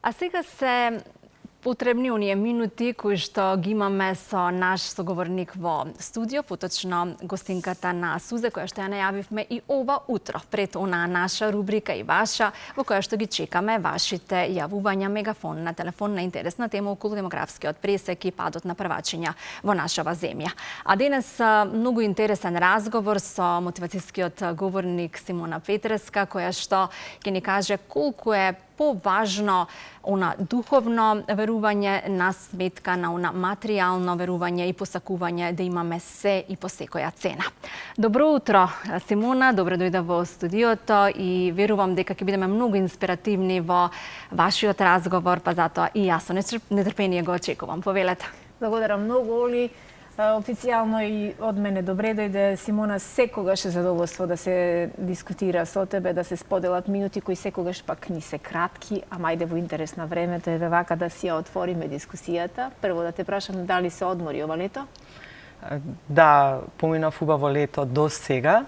А сега се потребни оние минути кои што ги имаме со наш соговорник во студио, поточно гостинката на Сузе, која што ја најавивме и ова утро, пред онаа наша рубрика и ваша, во која што ги чекаме вашите јавувања, мегафон на телефон на интересна тема околу демографскиот пресек и падот на првачиња во нашава земја. А денес многу интересен разговор со мотивацијскиот говорник Симона Петреска, која што ќе ни каже колку е поважно она духовно верување на сметка на она материјално верување и посакување да имаме се и по секоја цена. Добро утро, Симона, добро дојде во студиото и верувам дека ќе бидеме многу инспиративни во вашиот разговор, па затоа и јас со нетрпение го очекувам. Повелете. Благодарам многу, Оли. Официјално и од мене добре дојде, Симона. Секогаш е задоволство да се дискутира со тебе, да се споделат минути кои секогаш пак ни се кратки, ама ајде во интерес на времето е вака да си ја отвориме дискусијата. Прво да те прашам дали се одмори ова лето? Да, поминав убаво лето до сега,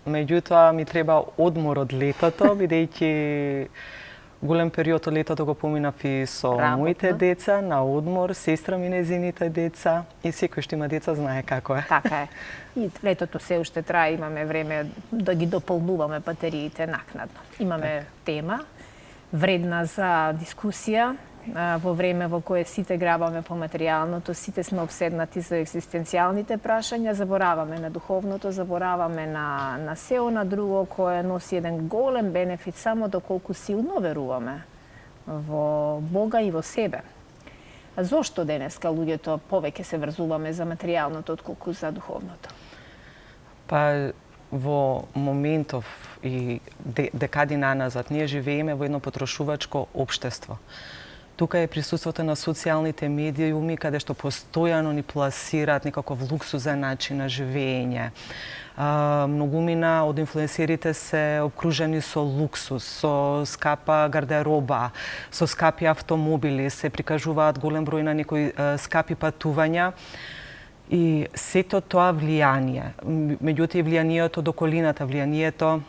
меѓутоа ми треба одмор од летото, бидејќи голем период од летото го поминав и со моите деца, на одмор, сестра ми незините деца и секој што има деца знае како е. Така е. И летото се уште трае, имаме време да ги дополнуваме батериите накнадно. Имаме тема вредна за дискусија, во време во кое сите грабаме по материјалното, сите сме обседнати за екзистенцијалните прашања, забораваме на духовното, забораваме на се она друго кое носи еден голем бенефит само доколку силно веруваме во Бога и во себе. А зошто денеска луѓето повеќе се врзуваме за материјалното отколку за духовното? Па во моментов и декадина назад ние живееме во едно потрошувачко општество. Тука е присуството на социјалните медиуми, каде што постојано ни пласираат некаков луксузен начин на живење. Многумина од инфлуенсерите се обкружени со луксус, со скапа гардероба, со скапи автомобили, се прикажуваат голем број на некои скапи патувања. И сето тоа влијание, меѓутоа и влијанието до околината, влијанието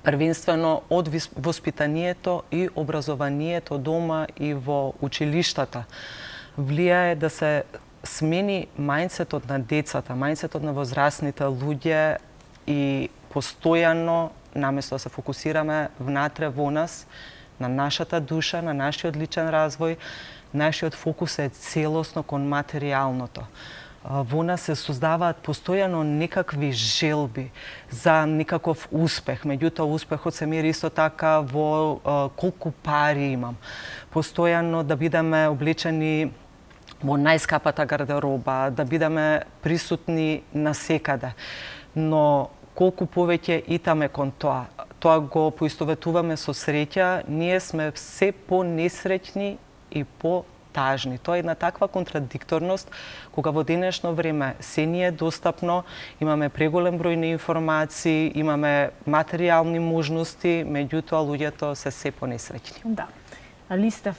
првенствено од воспитанието и образованието дома и во училиштата, влијае да се смени мајндсетот на децата, мајндсетот на возрастните луѓе и постојано, наместо да се фокусираме внатре во нас, на нашата душа, на нашиот личен развој, нашиот фокус е целосно кон материјалното. Во нас се создаваат постојано некакви желби за некаков успех. Меѓутоа, успехот се мери исто така во колку пари имам. Постојано да бидеме облечени во најскапата гардероба, да бидеме присутни насекаде. Но колку повеќе итаме кон тоа го поистоветуваме со среќа, ние сме се по-несреќни и по-тажни. Тоа е една таква контрадикторност, кога во денешно време се ни е достапно, имаме преголем број на информации, имаме материјални можности, меѓутоа луѓето се понесреќни. Да. Листав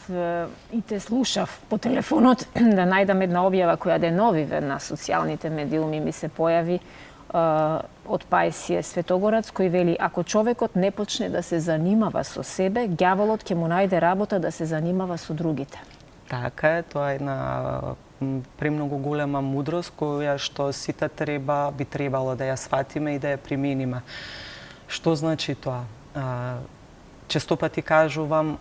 и те слушав по телефонот да најдам една објава која деновиве на социјалните медиуми ми се појави од Паисије Светогорец, кој вели: ако човекот не почне да се занимава со себе, ѓаволот ќе му најде работа да се занимава со другите. Така е, тоа е една премногу голема мудрост која што сите би требало да ја сватиме и да ја примениме. Што значи тоа? Често пати кажувам,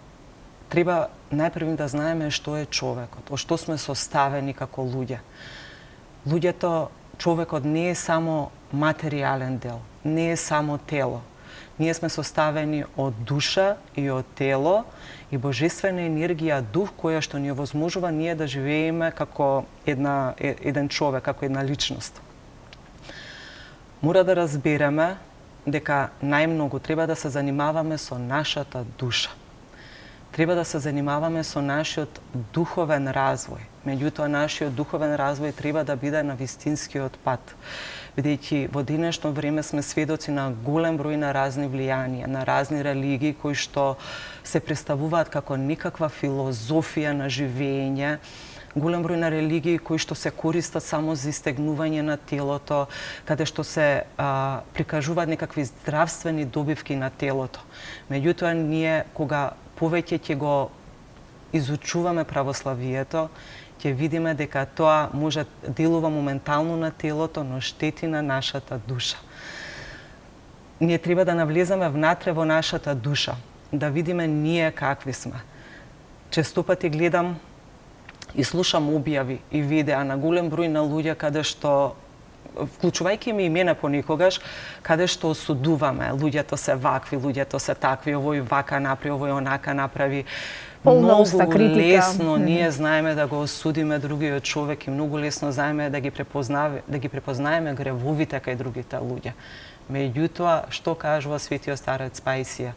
треба најпрво да знаеме што е човекот, од што сме составени како луѓе. Човекот не е само материјален дел, не е само тело. Ние сме составени од душа и од тело и божествена енергија, дух, која што ни овозможува ние да живееме како еден човек, како една личност. Мора да разбереме дека најмногу треба да се занимаваме со нашата душа. Треба да се занимаваме со нашиот духовен развој. Меѓутоа, нашиот духовен развој треба да биде на вистинскиот пат. Бидејќи во денешно време сме сведоци на голем број на разни влијанија, на разни религии кои што се представуваат како некаква филозофија на живење, голем број на религии кои што се користат само за истегнување на телото, каде што се прикажуваат некакви здравствени добивки на телото. Меѓутоа, ние кога повеќе ќе го изучуваме православието, ќе видиме дека тоа може делува моментално на телото, но штети на нашата душа. Ние треба да навлеземе внатре во нашата душа, да видиме ние какви сме. Често пати гледам и слушам објави и видеа на голем број на луѓе каде што, вклучувајќи ми и мене понекогаш, каде што осудуваме. Луѓето се вакви, луѓето се такви, овој вака направи, овој онака направи. Многу лесно ние знаеме да го осудиме другиот човек и многу лесно знаеме да ги препознаеме гревовите кај другите луѓе. Меѓутоа, што кажува светиот старец Паисија?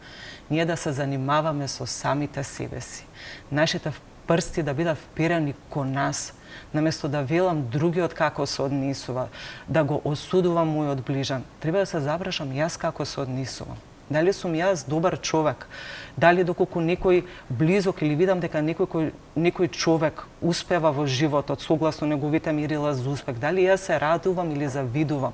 Ние да се занимаваме со самите себе си. Нашите прсти да бидат вперени кон нас, наместо да велам другиот како се однесува, да го осудувам мојот ближан. Треба да се запрашам јас како се однесувам. Дали сум јас добар човек? Дали доколку некој близок или видам дека некој човек успева во животот согласно неговите мерила за успех, дали јас се радувам или завидувам?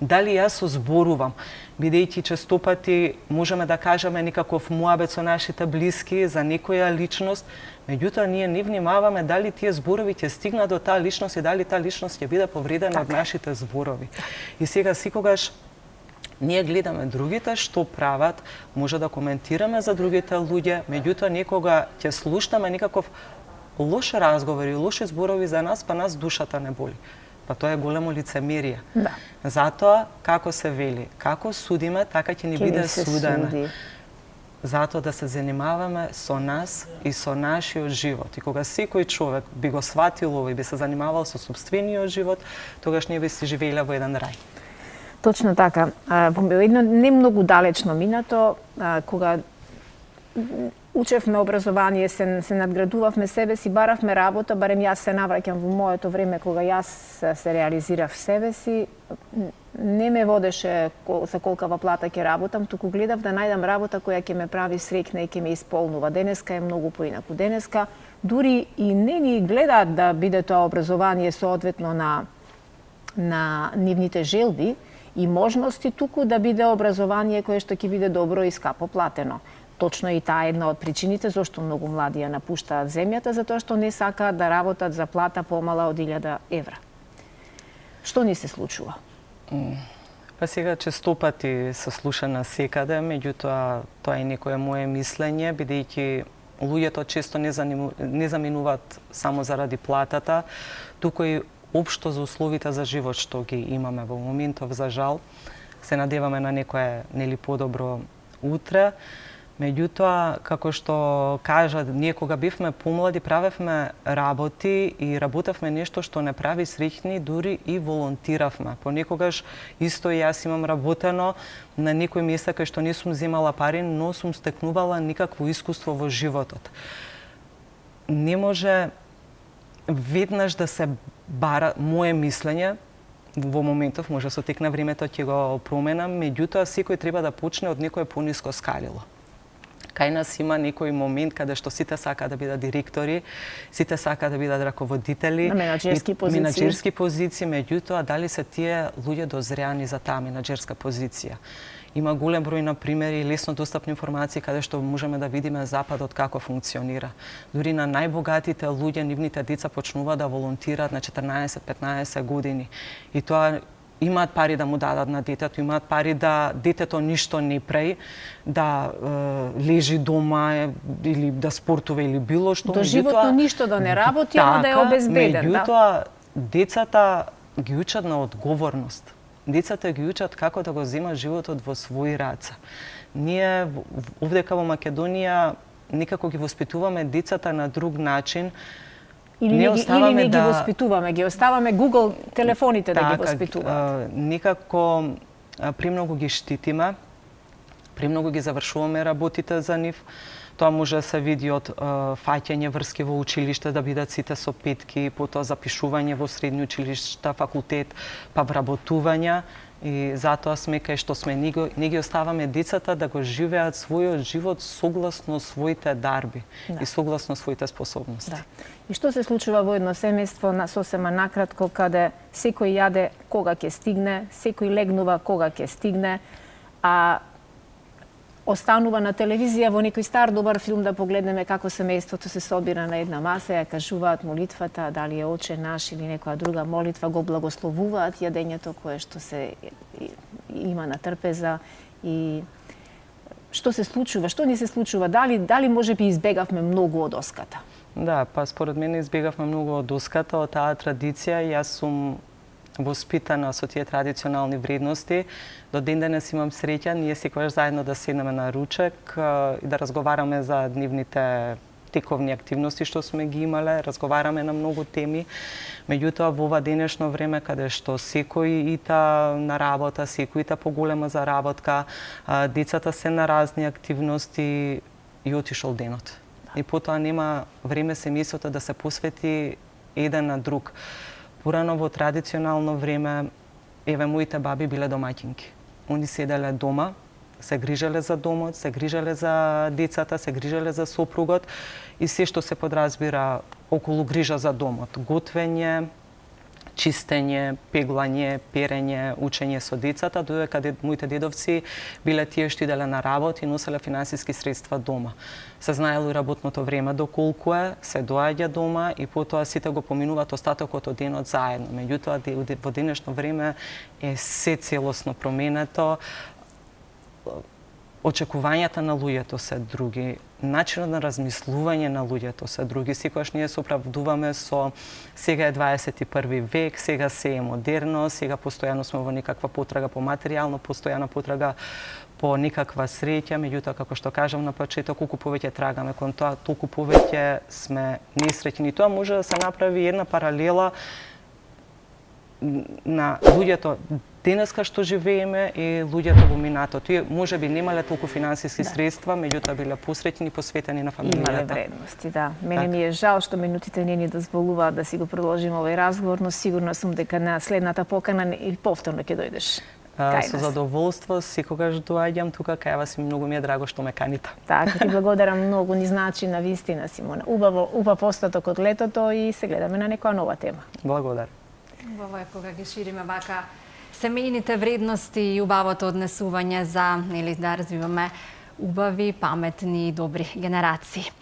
Дали јас зборувам, бидејќи често пати можеме да кажеме некаков муабет со нашите блиски за некоја личност, меѓутоа ние не внимаваме дали тие зборови ќе стигнат до таа личност и дали таа личност ќе биде повредена од нашите зборови. И сега секогаш ние гледаме другите што прават, може да коментираме за другите луѓе, меѓутоа некога ќе слушнеме некаков лош разговор и лоши зборови за нас, па нас душата не боли. Па тоа е големо лицемерие. Да. Затоа, како се вели, како судиме, така ќе ни биде судено. Затоа да се занимаваме со нас и со нашиот живот. И кога секој човек би го сватил ово и би се занимавал со собствениот живот, тогаш ние би си живееле во еден рај. Точно така. Во едно не многу далечно минато, кога учевме образование, се надградувавме себе си, баравме работа, барем јас се навраќам во моето време кога јас се реализирав себе си, не ме водеше за колкава плата ќе работам, туку гледав да најдам работа која ќе ме прави среќна и ќе ме исполнува. Денеска е многу поинаку. Денеска дури и не ни гледаат да биде тоа образование соодветно на нивните желби и можности, туку да биде образование кое што ќе биде добро и скапо платено. Точно и таа е една од причините зашто многу млади ја напуштаат земјата, затоа што не сакаат да работат за плата помала од 1000 евра. Што ни се случува? Па сега често пати се слуша на секаде, меѓутоа тоа е некое мое мислење, бидејќи луѓето често не заминуваат само заради платата, туку и општо за условите за живот што ги имаме во моментов, за жал. Се надеваме на некое нели подобро утре. Меѓутоа, како што кажат, ние кога бевме помлади правевме работи и работевме нешто што не прави среќни, дури и волонтиравме. Понекогаш исто и јас имам работено на некој места кај што не сум земала пари, но сум стекнувала никакво искуство во животот. Не може веднаш да се бара моje мислење, во моментов може со тек на времето ќе го променам, меѓутоа секој треба да почне од некое пониско скалило. Кај нас има некој момент каде што сите сака да бидат директори, сите сака да бидат раководители, на менаџерски позиции, меѓутоа дали се тие луѓе дозреани за таа менаџерска позиција? Има голем број на примери и лесно достапни информации каде што можеме да видиме Западот како функционира. Дури на најбогатите луѓе, нивните деца почнуваат да волонтираат на 14-15 години. И тоа имаат пари да му дадат на детето, имаат пари да детето ништо не прави, да лежи дома или да спортува или било што. До животно ништо да не работи, ама да е обезбеден. Меѓутоа, децата ги учат на одговорност. Децата ги учат како да го земат животот во своји раце. Ние овдека во Македонија некако ги воспитуваме децата на друг начин. Или не ги воспитуваме, ги оставаме Google телефоните да ги воспитуваат. Некако премногу ги штитиме, премногу ги завршуваме работите за нив. Тоа може да се види од фаќање врски во училиште, да бидат сите со петки, потоа запишување во средни училишта, факултет, па вработувања. И затоа сме кај што сме, не ги оставаме децата да го живеат својот живот согласно своите дарби и согласно своите способности. Да. И што се случува во едно семејство, сосема накратко, каде секој јаде кога ќе стигне, секој легнува кога ќе стигне, а останува на телевизија во некој стар добар филм да погледнеме како семејството се собира на една маса, ја кажуваат молитвата, дали е Оче наш или некоја друга молитва, го благословуваат јадењето кое што се има на трпеза и што се случува, што ни се случува, дали можеби избегавме многу од оската? Да, па според мене избегавме многу од оската, од таа традиција. Јас сум воспитана со тие традиционални вредности. До ден денес имам среќа, ние секогаш заедно да седнеме на ручек и да разговараме за дневните тековни активности што сме ги имале, разговараме на многу теми. Меѓутоа, во ова денешно време, каде што секој ита на работа, секој ита поголема заработка, децата се на разни активности и отишол денот. И потоа нема време семејството да се посвети еден на друг. Порано во традиционално време, еве, моите баби биле домаќинки. Они седеле дома, се грижеле за домот, се грижеле за децата, се грижеле за сопругот и се што се подразбира околу грижа за домот. Готвење, чистење, пеглање, перење, учење со децата, додека моите дедовци биле тие што иделе на работа и носеле финансиски средства дома. Се знаело и работното време доколку е, се доаѓа дома и потоа сите го поминуваат остатокот од денот заедно. Меѓутоа, во денешно време е се целосно променето. Очекувањата на луѓето се други, начинот на размислување на луѓето се други. Секогаш ние се оправдуваме со сега е 21 век, сега се е модерно, сега постојано сме во некаква потрага по материјално, постојана потрага по некаква среќа, меѓутоа како што кажам на почеток, колку повеќе трагаме кон тоа, толку повеќе сме несреќни. Тоа може да се направи една паралела на луѓето денеска што живееме и луѓето во минатото. Тие можеби немале толку финансиски средства, меѓутоа биле посреќни и посветени на фамилијата. Имале вредности, да. Мене ми е жал што минутите не ни дозволуваат да си го продолжиме овој разговор, но сигурно сум дека на следната покана и повторно ќе дојдеш. Со задоволство, секогаш доаѓам тука кај вас и многу ми е драго што ме каните. Така, ти благодарам многу, ни значи на вистина, Симона. Убав остаток од летото и се гледаме на некоја нова тема. Благодарам. Убаво е кога ги шириме вака семејните вредности и убавото однесување за да развиваме убави, паметни и добри генерации.